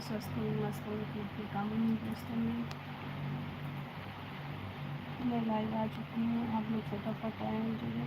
स्वस्थ हूँ, मस्त हूँ, अपने कामों में व्यस्त हूँ। मैं लाइव आ चुकी हूँ, आप लोग फटाफट आए जुड़े।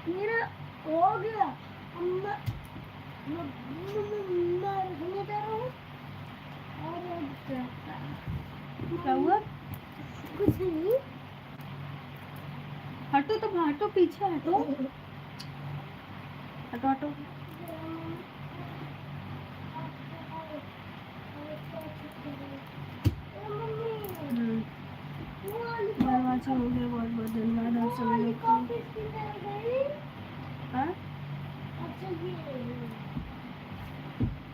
मेरा हो गया अम्मा मम्मा मैं जा रहा हूँ और क्या हुआ? कुछ नहीं। हटो तो, हटो पीछे हटो, हटो हटो। धन्यवाद हो गया, बहुत बहुत धन्यवाद आप सभी लोग को। हाँ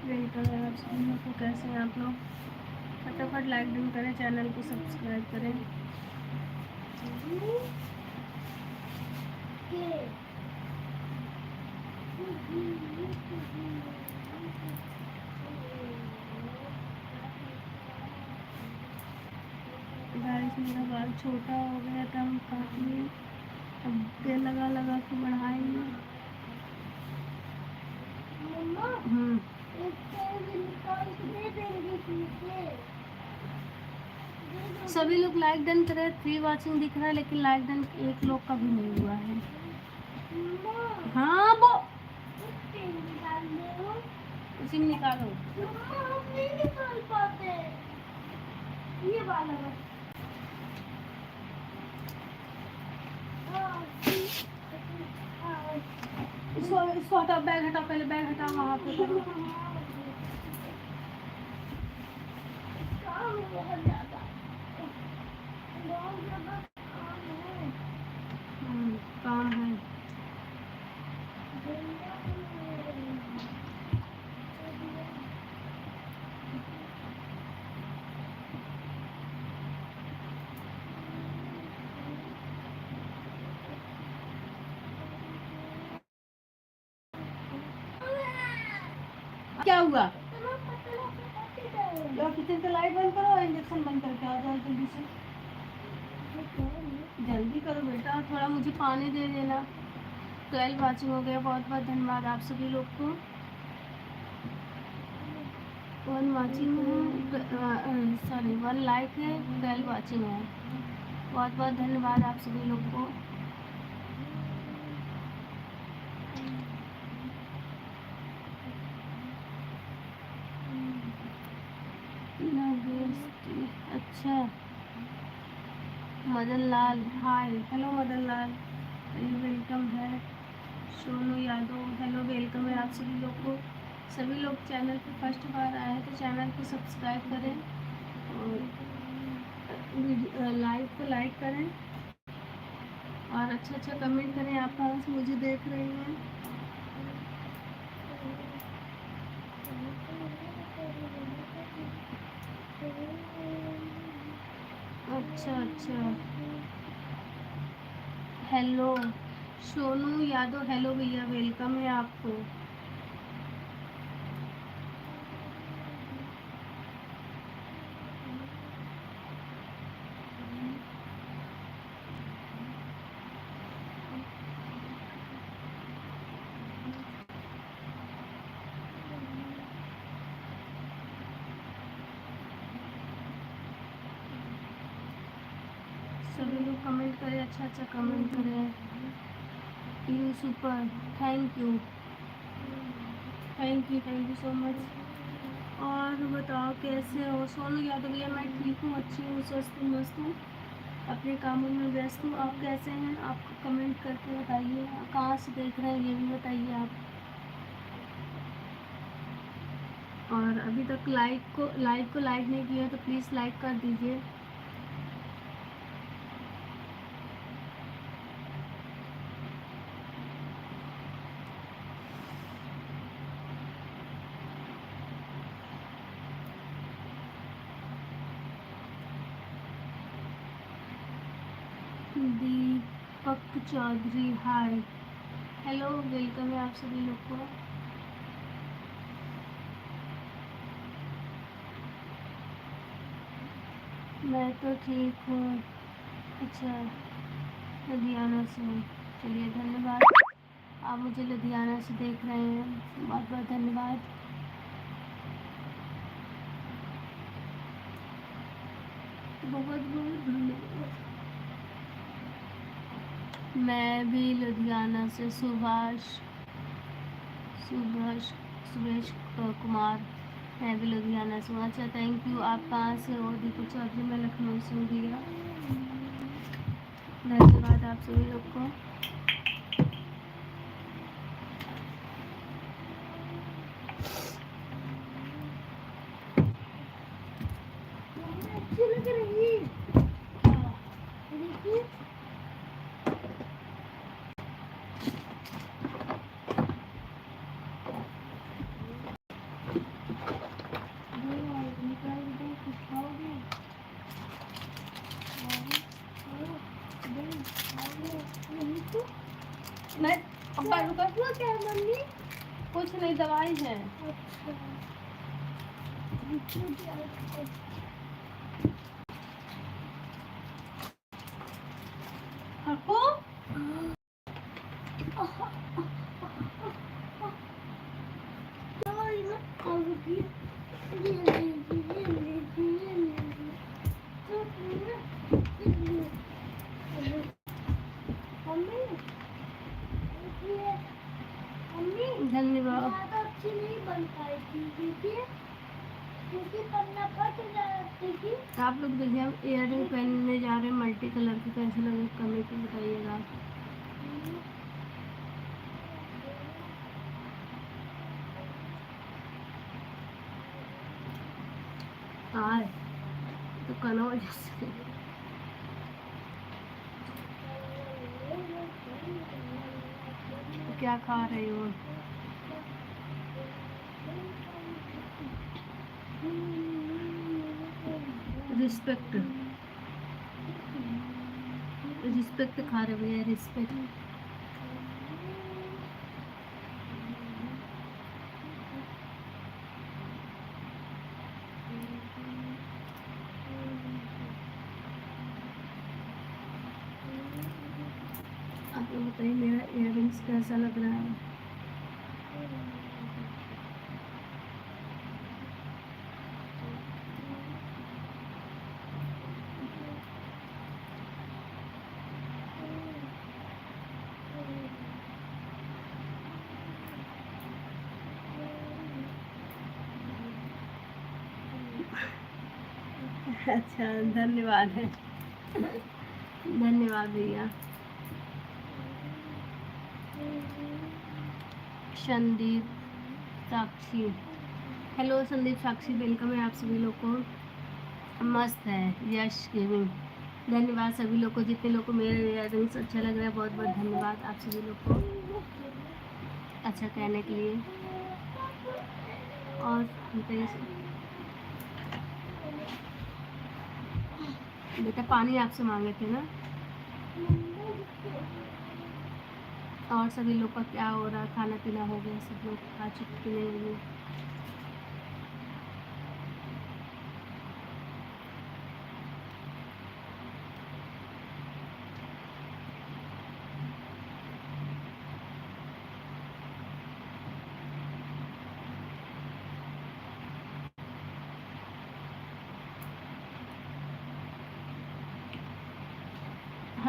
यही तो है, आप सभी लोग को। कैसे हैं आप लोग? फटाफट लाइक डन करें, चैनल को सब्सक्राइब करें। गाइस मेरा बाल छोटा हो गया था, हम काट लिए, अब तेल लगा लगा के बढ़ाएंगे। सभी लोग लाइक डन करें। 3 वाचिंग दिख रहा है लेकिन लाइक डन एक लोग का भी नहीं हुआ है। हाँ वो उसी में निकालो। हम नहीं निकाल पाते ये वाला बस। इसको हटाओ, बैग हटाओ, पहले बैग हटाओ, वहाँ पे करो। काम है बहुत ज्यादा, बहुत ज्यादा काम है। काम है। क्या हुआ? लो किचन का लाइट बंद करो और इंजेक्शन बंद करके आ जाओ जल्दी से। जल्दी करो बेटा, थोड़ा मुझे पानी दे देना। 12 वाचिंग हो गया, बहुत बहुत धन्यवाद आप सभी लोग को। 1 वाचिंग है, सॉरी 1 लाइक है, 12 वाचिंग है। बहुत बहुत धन्यवाद आप सभी लोग को। अच्छा मदन लाल, हाय, हेलो मदन लाल, वेलकम है। सोनू यादव, हेलो, वेलकम है आप सभी लोग को। सभी लोग चैनल पे फर्स्ट बार आए हैं तो चैनल को सब्सक्राइब करें और लाइव को लाइक करें और अच्छा अच्छा कमेंट करें। आप कहाँ से मुझे देख रहे हैं? अच्छा अच्छा, हेलो सोनू यादव, हेलो भैया, वेलकम है आपको। सभी लोग कमेंट करें, अच्छा अच्छा कमेंट करें। You super, thank you, thank you, thank you so much. और बताओ कैसे हो? सोनू यादव भैया, मैं ठीक हूँ, अच्छी हूँ, स्वस्थ हूँ, मस्त हूँ, अपने कामों में व्यस्त हूँ। आप कैसे हैं? आप कमेंट करके बताइए, कहाँ से देख रहे हैं ये भी बताइए आप। और अभी तक लाइक को लाइक नहीं किया तो प्लीज़ लाइक कर दीजिए। दीपक चौधरी हाय, हेलो, वेलकम है आप सभी लोग को। मैं तो ठीक हूँ। अच्छा, लुधियाना से, चलिए धन्यवाद, आप मुझे लुधियाना से देख रहे हैं, बहुत बहुत धन्यवाद। बहुत बहुत धन्यवाद। मैं भी लुधियाना से, सुरेश कुमार, मैं भी लुधियाना से हूँ। अच्छा, थैंक यू। आप कहाँ से हो? दीपक चौधरी, मैं लखनऊ से हूँ भैया। धन्यवाद आप सभी लोग को। अच्छी लग रही है। देखिए मैं अब्बा रुको, वो क्या है मम्मी? कुछ नहीं, दवाई है। हको धन्यवाद। ज़्यादा अच्छी नहीं बन पाई थी क्योंकि पन्ना फट जाती थी। आप लोग देखिए, हम इयररिंग पहनने जा रहे हैं मल्टी कलर की, कैसे लगे कमेंट में बताइएगा। हाँ, तो कनो जैसे क्या खा रही हो? रिस्पेक्ट, रिस्पेक्ट खा रहे भैया, रिस्पेक्ट। आप लोग बताइए मेरा इयररिंग्स कैसा लग रहा है? अच्छा, धन्यवाद है, धन्यवाद भैया। संदीप साक्षी, हेलो संदीप साक्षी, वेलकम है आप सभी लोग को। मस्त है, यश गेमिंग, धन्यवाद सभी लोग को, जितने लोग को मेरे इयररिंग्स अच्छा लग रहा है, बहुत बहुत धन्यवाद आप सभी लोग को अच्छा कहने के लिए। और बेटा पानी आपसे मांगे थे ना। और सभी लोग का क्या हो रहा है? खाना पीना हो गया? सब लोग खा चुके हैं?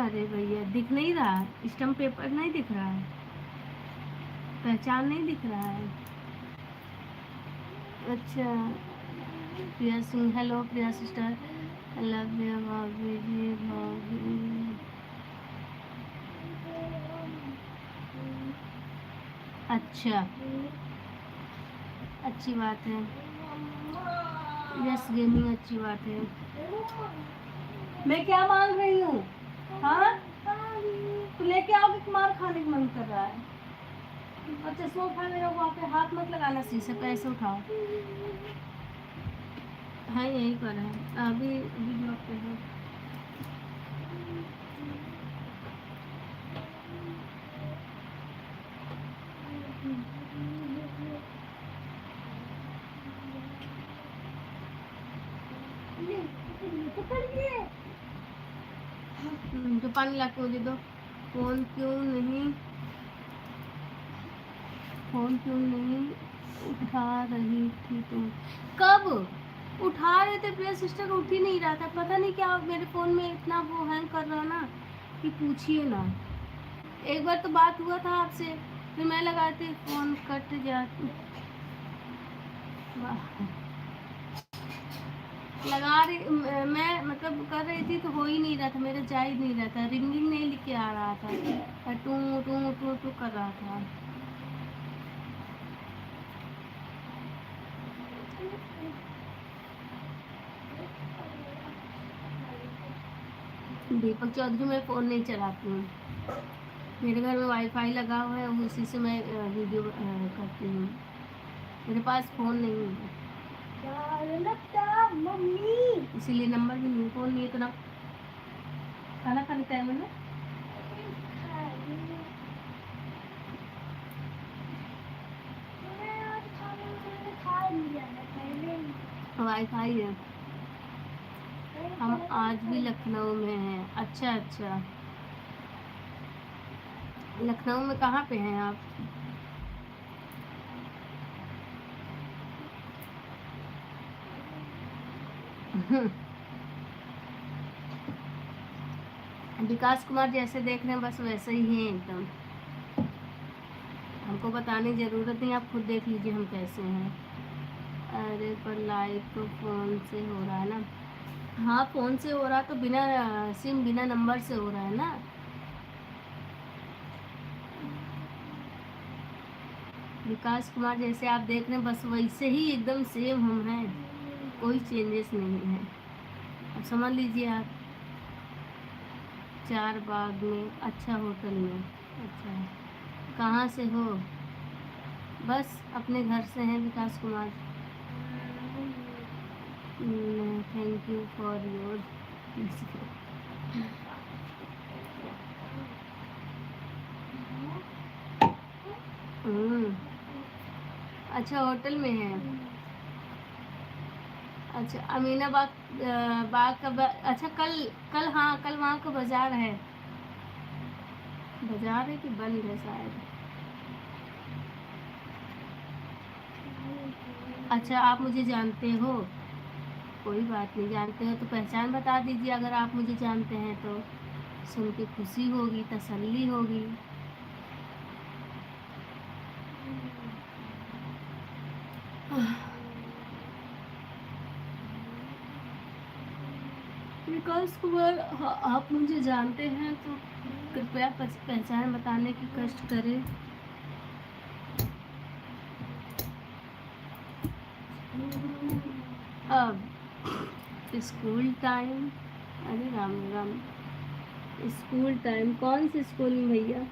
अरे भैया, दिख नहीं रहा? स्टम्प पेपर नहीं दिख रहा है? पहचान नहीं दिख रहा है? अच्छा, Priya Singh, hello Priya sister, love you भाभी जी, भाभी। अच्छा, अच्छी बात है, यस गेमिंग, अच्छी बात है। मैं क्या मांग रही हूँ? हाँ, तो लेके आओगे कि मार खाने का मन कर रहा है? और चश्मा उठा मेरा, वहाँ पे हाथ मत लगाना, शीशे पे ऐसे उठाओ। हाँ, यही पर है, अभी अभी ब्लॉक पे है। तो कर दिए। तो पानी ला के मुझे दो। फोन क्यों नहीं उठा रही थी तुम? कब उठा रहे थे? प्रिया सिस्टर उठ ही नहीं रहा था, पता नहीं क्या मेरे फ़ोन में इतना वो हैंग कर रहा ना कि पूछिए ना। एक बार तो बात हुआ था आपसे, फिर मैं लगाती फ़ोन कट जाती। लगा रही मैं मतलब कर रही थी तो हो ही नहीं रहा था, मेरा जा ही नहीं रहा था, रिंगिंग नहीं लिख के आ रहा था, टू टू टू टू कर रहा था। दीपक चौधरी, मैं फ़ोन नहीं चलाती हूँ, मेरे घर में वाईफाई लगा हुआ है, उसी से मैं वीडियो करती हूँ, मेरे पास फ़ोन नहीं है, मम्मी इसीलिए नंबर भी नहीं, फ़ोन नहीं है तो ना। खाना खाने टाइम है ना? वाईफाई है। हम आज भी लखनऊ में हैं। अच्छा अच्छा, लखनऊ में कहाँ पे हैं आप? विकास कुमार जैसे देख रहे हैं बस वैसे ही हैं एकदम, हमको बताने की ज़रूरत नहीं, आप खुद देख लीजिए हम कैसे हैं। अरे पर लाइव तो फ़ोन से हो रहा है ना? हाँ फ़ोन से हो रहा तो बिना सिम, बिना नंबर से हो रहा है ना। विकास कुमार जैसे आप देख रहे हैं बस वैसे ही एकदम सेम हम हैं, कोई चेंजेस नहीं है। अब समझ लीजिए आप, चार बाग में, अच्छा होटल में। अच्छा, कहाँ से हो? बस अपने घर से हैं Vikas Kumar. Thank you for your. अच्छा होटल में है। अच्छा अमीनाबाग बाग का अच्छा कल, हाँ कल वहाँ का बाजार है, बाजार है कि बंद है शायद। अच्छा आप मुझे जानते हो? कोई बात नहीं, जानते हो तो पहचान बता दीजिए, अगर आप मुझे जानते हैं तो सुन के खुशी होगी, तसल्ली होगी। विकास कुमार, आप मुझे जानते हैं तो कृपया पहचान बताने की कष्ट करें। अब स्कूल टाइम, अरे राम राम, स्कूल टाइम कौन से स्कूल में भैया,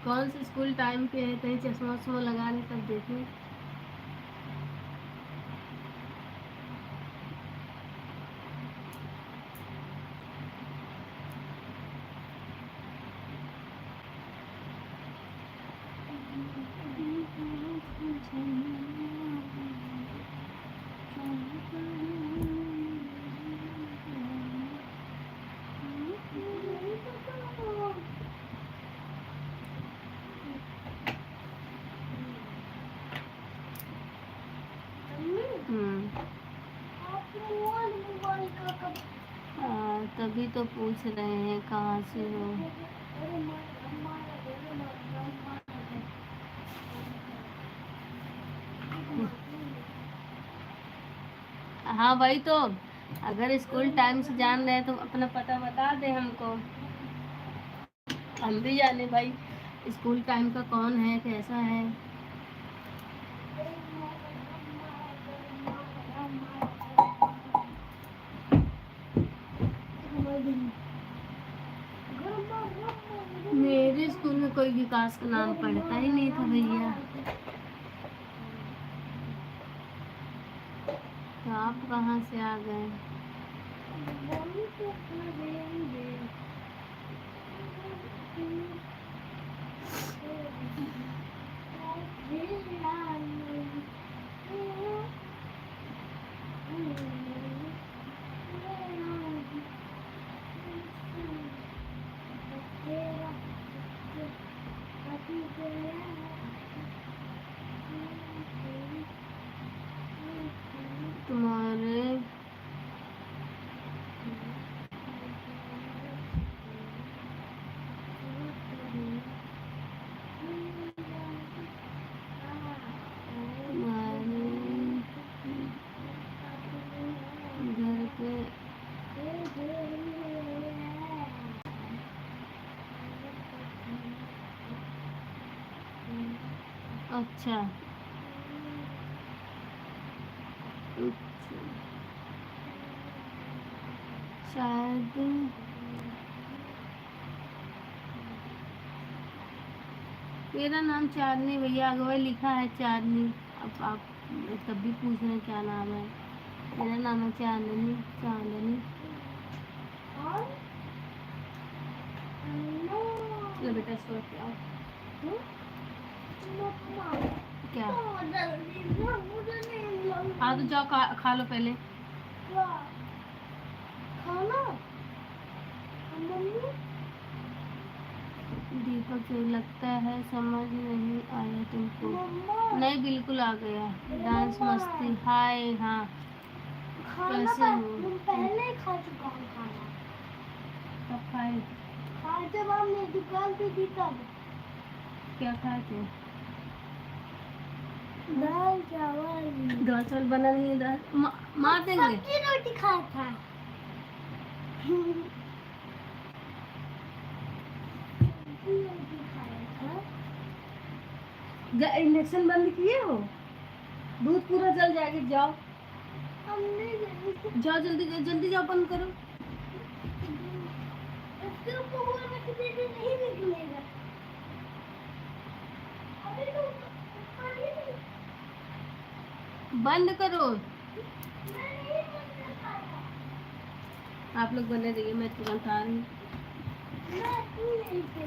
कौन से स्कूल टाइम पे है? कहीं चश्मा वश्मा लगा रहे तब देखें। तभी तो पूछ रहे हैं कहाँ से हो। हाँ वही तो, अगर स्कूल टाइम से जान रहे हैं तो अपना पता बता दे हमको, हम भी जाने भाई स्कूल टाइम का कौन है, कैसा है। मेरे स्कूल में कोई विकास का नाम पढ़ता ही नहीं था भैया, तो आप कहाँ से आ गए? अच्छा। शायद मेरा नाम चांदनी भैया, अगवा लिखा है चांदनी। अब आप तब भी पूछ रहे हैं क्या नाम है। मेरा नाम है चांदनी। चांदनी। और चलो बेटा इसको रख के आओ। मम्मा क्या? जल्दी ना, मुझे नहीं लगता। हाँ तो जाओ खा लो पहले। खाना मम्मी। दीपक से लगता है समझ नहीं आया तुमको। मम्मा नहीं बिल्कुल आ गया। डांस मम्मा, मस्ती हाय। हाँ खाना कैसे का हो? तुम पहले ही खा चुका हूँ खाना। कब खाए? खाए जब हमने दुकान पे थी तब। क्या खाए थे? दाल चावल। दाल चावल बना नहीं है। दाल मार देंगे। सब्जी रोटी खाया था। सब्जी रोटी खाया था। इंडक्शन बंद किए हो? दूध पूरा जल जाएगा। जाओ हमने जाओ जल्दी जल्दी जाओ बंद करो। इसके ऊपर वो में से दीदी नहीं निकलेगा। अभी तो ऊपर ही नहीं। बंद करो। मैं नहीं बंद कर पाया। आप लोग बने रहिए, मैं तुरंत आ रही हूँ। मैं तू नहीं थे।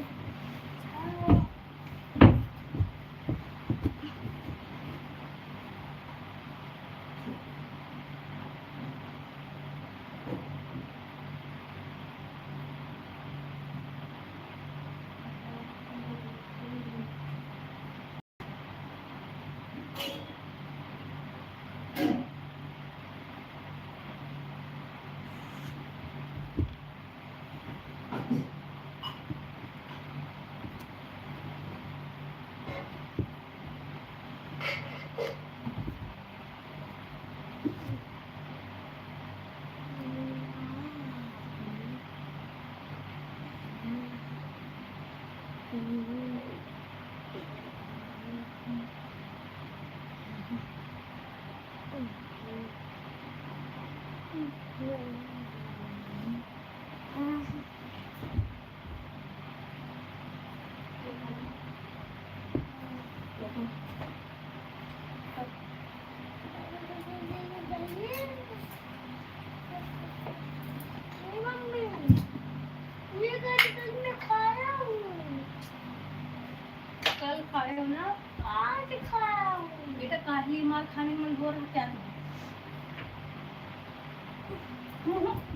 कल खाए हो ना? आज खाया हूँ। बेटा काली मार खाने में हो रहा क्या?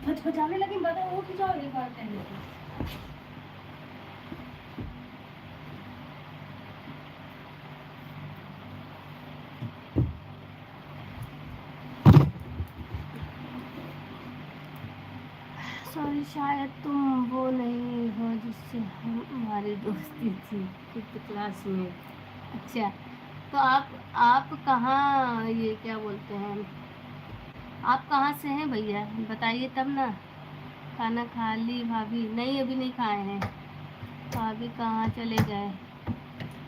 फचफचाने लगी। बताओ उठ जाओ एक बार पहले। सॉरी शायद तुम वो नहीं हो जिससे हमारी दोस्ती थी 5th क्लास में। अच्छा तो आप कहाँ, ये क्या बोलते हैं, आप कहाँ से हैं भैया बताइए तब ना। खाना खा ली भाभी? नहीं अभी नहीं खाए हैं। भाभी कहाँ चले गए?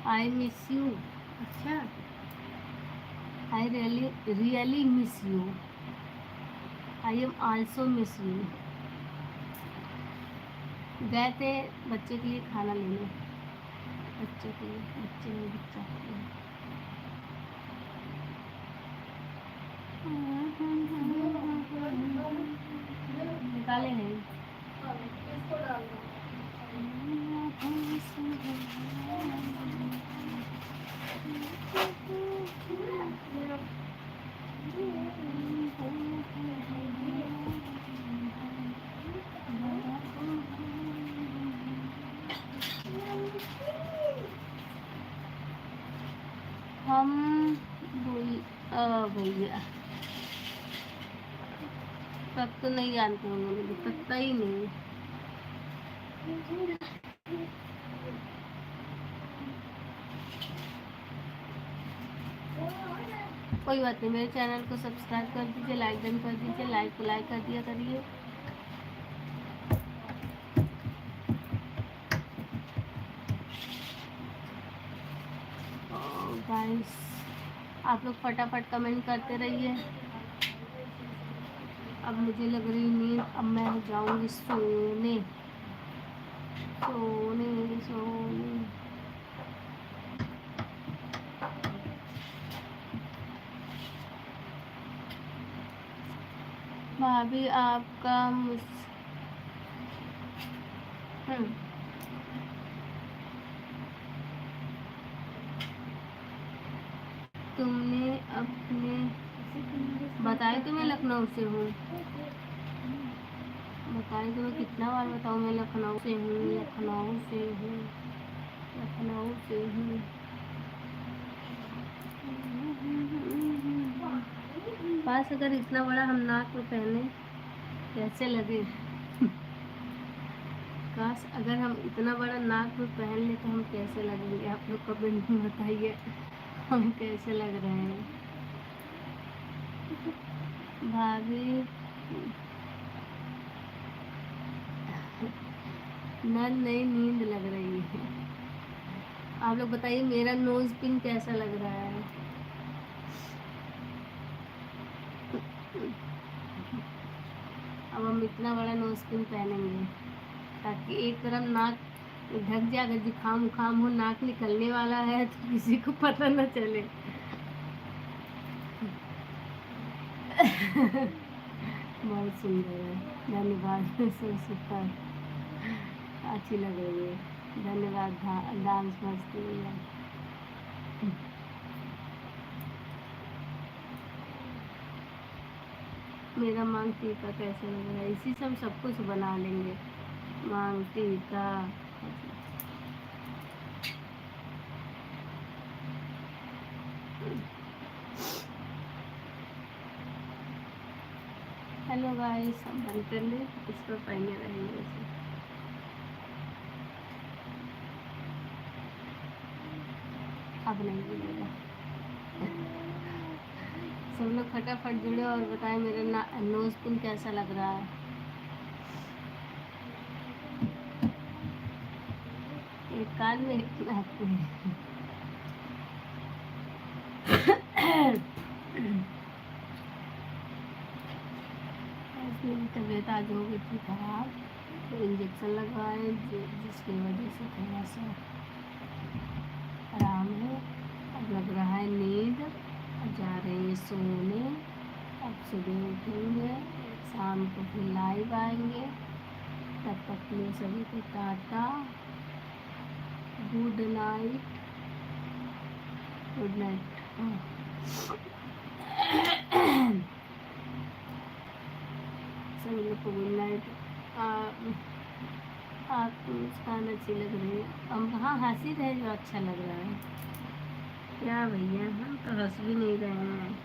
I miss you. अच्छा I really miss you. I am also miss you. गए थे बच्चे के लिए खाना लेने। बच्चे के लिए, बच्चे नहीं बच्चा के लिए। निकाले हैं। हम भैया तब तो नहीं जानते होंगे, मुझे पता ही नहीं। कोई बात नहीं, मेरे चैनल को सब्सक्राइब कर दीजिए, लाइक डन कर दीजिए, लाइक को लाइक कर दिया करिए। गाइस आप लोग फटाफट कमेंट करते रहिए। अब मुझे लग रही नींद, अब मैं जाऊंगी सोने सोने सोने। भाभी आपका हम्म, तुमने अपने बताया तो मैं लखनऊ से हूँ। बताया तो मैं कितना बार बताऊँ, मैं लखनऊ से हूँ, लखनऊ से हूँ, लखनऊ से हूँ। बस अगर इतना बड़ा हम नाक में पहने कैसे लगे। काश अगर हम इतना बड़ा नाक में पहन ले तो हम कैसे लगेंगे, आप लोग कमेंट में बताइए हम कैसे लग रहे हैं। भाभी नई नींद लग रही है। आप लोग बताइए मेरा नोज पिन कैसा लग रहा है। अब हम इतना बड़ा नोज पिन पहनेंगे ताकि एक तरफ नाक ढक जाए, अगर जुकाम उखाम हो, नाक निकलने वाला है तो किसी को पता न चले। बहुत सुंदर है, धन्यवाद। सुपर अच्छी लग रही है, धन्यवाद। डांस मस्त है। मेरा मांग टीका कैसा लग रहा है, इसी से हम सब कुछ बना लेंगे। मांग टीका। हेलो गाइस, हम बंद कर ले, इस पर पहने रहेंगे इसे। अब नहीं मिलेगा। सब लोग फटाफट जुड़े और बताएं मेरा नोज पिन कैसा लग रहा है। एक कान में एक नाक में। मेरी तबीयत आज हो गई थी खराब, तो इंजेक्शन लगवाए जिसकी वजह से थोड़ा सा आराम है। अब लग रहा है नींद, अब जा रहे हैं सोने। अब सुबह उठेंगे, शाम को फिर लाइव आएंगे। तब तक के लिए सभी को Tata, good night. Good night. सभी लोग को गुड नाइट। आपको मुस्कान अच्छी लग रही है। हम कहाँ हंसी रहे जो अच्छा लग रहा है। क्या भैया, हम तो हंस भी नहीं रहे हैं।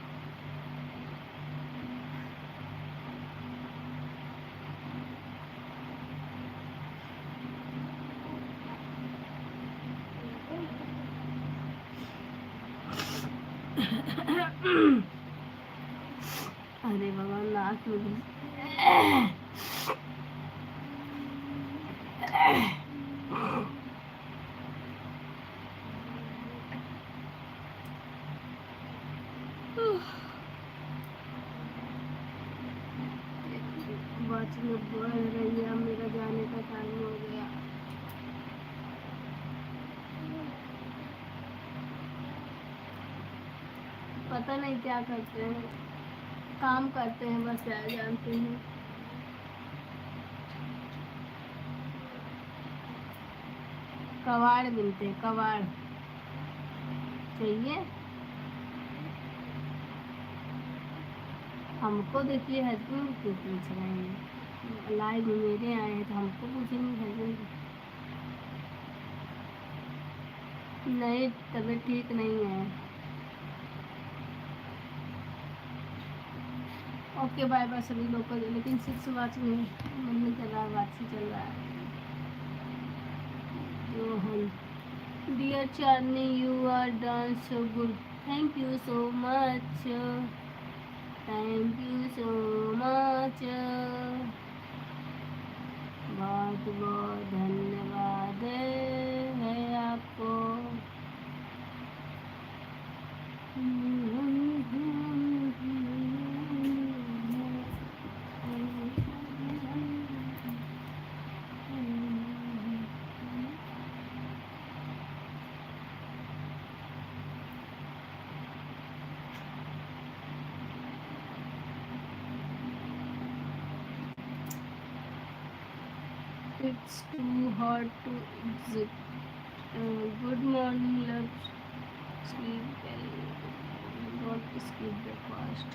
अरे भगवान, नाक में वॉच में बढ़ रही है। मेरा जाने का टाइम हो गया। पता नहीं क्या करते हैं, काम करते हैं बस, क्या जानते हैं। कबाड़ मिलते हैं, कबाड़ चाहिए हमको। देखिए हस्बैंड क्यों पूछ रहे हैं, लाइव में मेरे आए हैं तो हमको पूछेंगे हस्बैंड। नहीं, तबीयत ठीक नहीं है। ओके बाय बाय सभी लोग को। लेकिन 6 वॉच में मन नहीं कर रहा, वॉच से चल रहा है। Rohan, dear Chandni, you are dance so good, thank you so much, thank you so much. बहुत बहुत धन्यवाद है आपको। It's too hard to exit. Good morning, love. Sleep well. Don't skip breakfast.